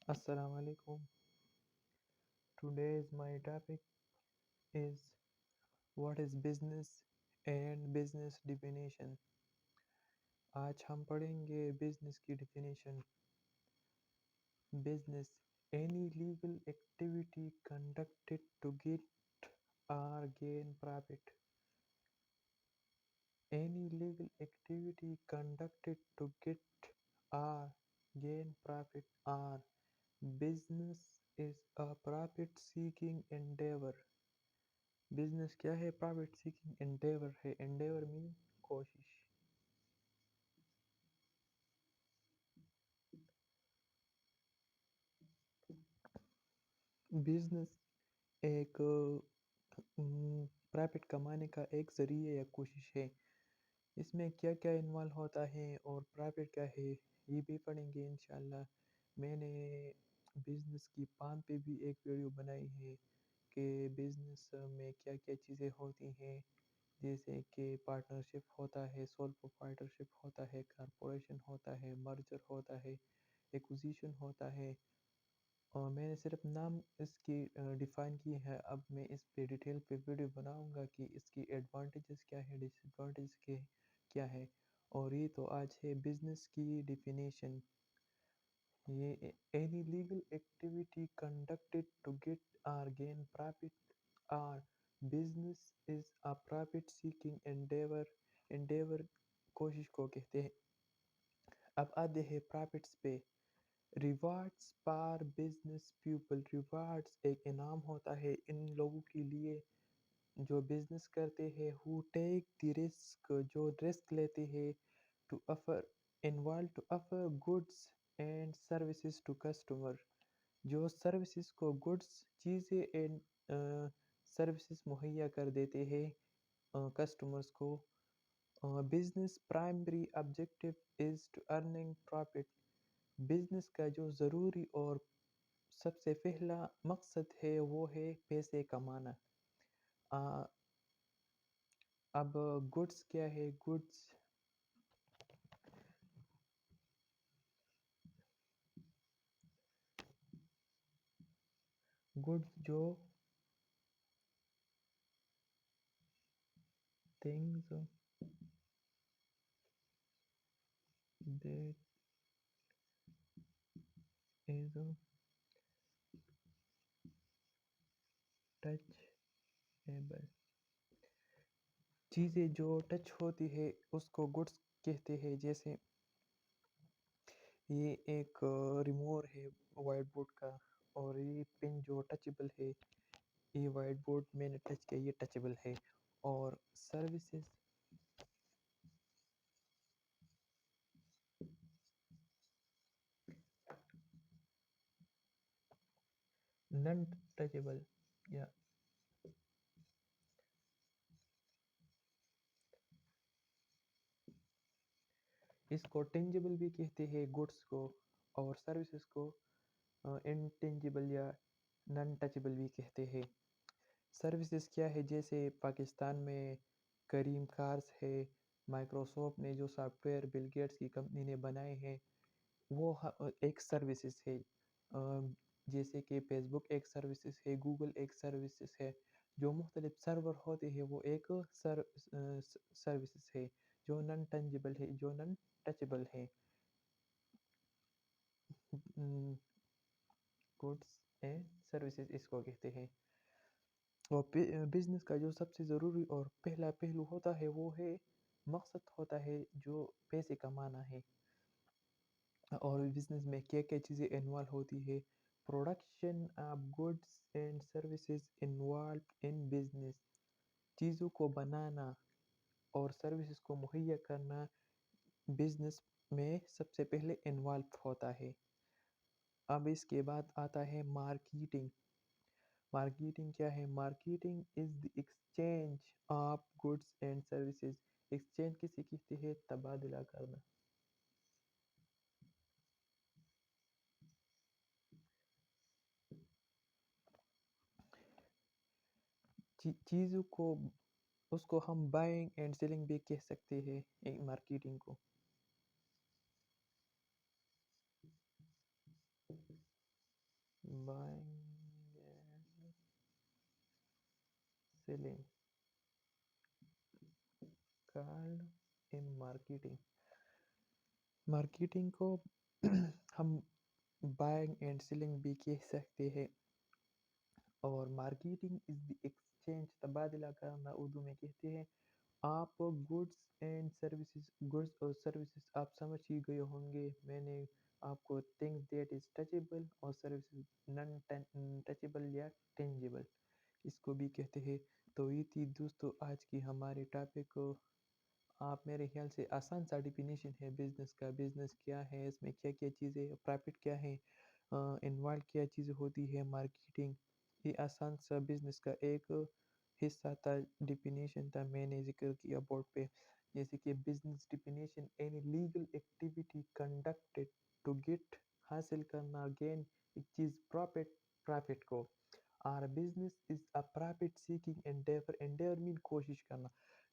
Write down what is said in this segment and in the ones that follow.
Assalamu alaikum. Today's my topic is what is business and business definition. आज हम पढ़ेंगे business की definition. Business, any legal activity conducted to get or gain profit. Any legal activity conducted to get or gain profit or business is a profit-seeking endeavor. Business क्या है? Profit seeking Endeavour है. Endeavour mean कोशिश. Business एक profit कमाने का एक ज़रिए या कोशिश है. इसमें क्या क्या इन्वॉल्व होता है और प्रॉफिट क्या है ये भी पढ़ेंगे इंशाल्लाह. मैंने बिजनेस की पान पे भी एक वीडियो बनाई है कि बिजनेस में क्या क्या चीज़ें होती हैं, जैसे कि पार्टनरशिप होता है, सोल प्रोप्राइटरशिप होता है, कॉर्पोरेशन होता है, मर्जर होता है, एक्विजिशन होता है. और मैंने सिर्फ नाम इसकी डिफ़ाइन की है. अब मैं इस पे डिटेल पे वीडियो बनाऊंगा कि इसकी एडवांटेजेस क्या है, डिसएडवांटेज के क्या है. और ये तो आज है बिजनेस की डिफिनेशन. ये any legal activity conducted to get or gain profit or business is a profit seeking endeavour. Endeavour कोशिश को कहते हैं. अब आते हैं प्रॉफिट्स पे. रिवार्ड्स पर बिजनेस पीपल. रिवार्ड्स एक इनाम होता है इन लोगों के लिए जो बिजनेस करते हैं. हु टेक द रिस्क, जो रिस्क लेते हैं. To offer, involve to offer goods and services to customer, जो सर्विसेज को गुड्स चीज़ें एंड सर्विसेज मुहैया कर देते हैं कस्टमर्स को. Business primary objective is to earning profit. Business का जो ज़रूरी और सबसे पहला मकसद है वो है पैसे कमाना. आ, अब गुड्स क्या है? गुड्स गुड्स जो थिंग्स दैट इज टचेबल. चीज़ें जो टच होती है उसको गुड्स कहते हैं. जैसे ये एक रिमूवर है वाइट बोर्ड का, और ये पेन जो टचेबल है, ये वाइट बोर्ड मैंने टच किया, ये टचेबल है. और सर्विसेज नॉन टचेबल, या इसको टेंजिबल भी कहते हैं गुड्स को, और सर्विसेज को इनटेंजिबल या नॉन टचेबल भी कहते हैं. सर्विसेज क्या है? जैसे पाकिस्तान में करीम कार्स है. माइक्रोसॉफ्ट ने जो सॉफ्टवेयर बिल गेट्स की कंपनी ने बनाए हैं वो एक सर्विसेज है. जैसे कि फेसबुक एक सर्विसेज है, गूगल एक सर्विसेज है. जो मुख्तलिफ सर्वर होते हैं वो एक सर्विसेज है जो नॉन टेंजिबल है, जो नॉन टचेबल है. गुड्स एंड सर्विसेज इसको कहते हैं. और बिजनेस का जो सबसे ज़रूरी और पहला पहलू होता है वो है मकसद होता है जो पैसे कमाना है. और बिजनेस में क्या क्या चीज़ें इन्वॉल्व होती है. Production of goods and services involve in business. चीज़ों को बनाना और सर्विसेज को मुहैया करना बिजनेस में सबसे पहले इन्वॉल्व होता है. अब इसके बाद आता है मार्केटिंग. मार्केटिंग क्या है? Marketing is the exchange of goods and services. Exchange किसे कहते हैं? तबादला करना. चीज़ों को उसको हम बाइंग एंड सेलिंग भी कह सकते हैं एक मार्केटिंग को. buying and selling called in marketing. Marketing को हम बाइंग एंड सेलिंग भी कह सकते हैं। और मार्केटिंग इज़ द एक्सचेंज, तबादला करना उर्दू में कहते हैं। आप गुड्स और सर्विसेज आप समझ ही गए होंगे। मैंने आपको थिंग्स दैट इज टचेबल और सर्विसेज नॉन टचेबल या टेंजिबल इसको भी कहते हैं। तो ये थी दोस्तों आज की हमारे टॉपिक को। आप मेरे ख्याल से आसान सा डिफिनीशन है बिज़नेस का। बिज़नेस क्या है, इसमें क्या क्या चीज़ें, प्रॉफिट क्या है, इन्वॉल्व क्या चीज़ें होती है, मार्केटिंग, ये आसान सा बिज़नेस का एक हिस्सा था, डिफिनीशन था, मैंने ज़िक्र किया बोर्ड पे। जैसे कि business definition any legal activity conducted to get, हासिल करना, गेन एक चीज़, प्रॉफिट, प्रॉफिट को। और business is a profit seeking endeavour, endeavour mean कोशिश करना।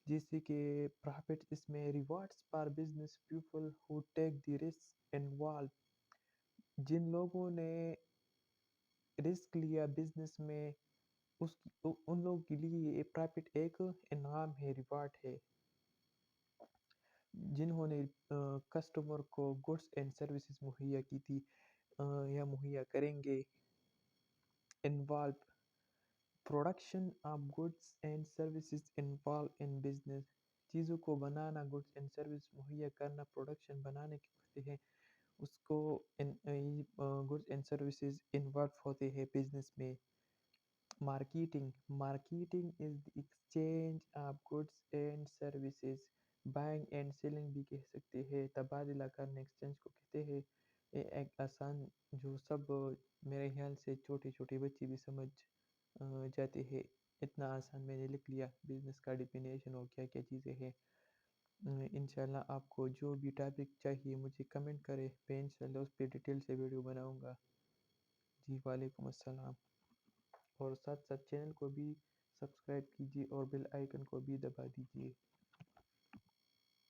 जैसे कि प्रॉफिट इसमें rewards for business people who take the risk involve, जिन लोगों ने रिस्क लिया बिजनेस में उन लोगों के लिए ये प्रॉफिट एक इनाम है, रिवॉर्ड है। जिन्होंने कस्टमर को गुड्स एंड सर्विसेज मुहैया की थी या मुहैया करेंगे। Involve, production of goods and services involve in business, चीज़ों को बनाना, गुड्स एंड सर्विस मुहैया करना, प्रोडक्शन बनाने के होते हैं, उसको गुड्स एंड सर्विसेज इन्वॉल्व होते हैं बिजनेस में। Marketing, marketing is the exchange of goods and services, buying and selling भी कह सकते हैं, तबादला करना एक्सचेंज को कहते हैं। ये एक आसान जो सब मेरे ख्याल से छोटे छोटे बच्चे भी समझ जाते हैं। इतना आसान मैंने लिख लिया बिजनेस का डिफिनेशन और क्या क्या चीज़ें हैं। इंशाल्लाह आपको जो भी टॉपिक चाहिए मुझे कमेंट करें, मैं इंशाल्लाह उस पर डिटेल से वीडियो बनाऊंगा। जी वालेकुम अस्सलाम। और साथ साथ चैनल को भी सब्सक्राइब कीजिए और बेल आइकन को भी दबा दीजिए।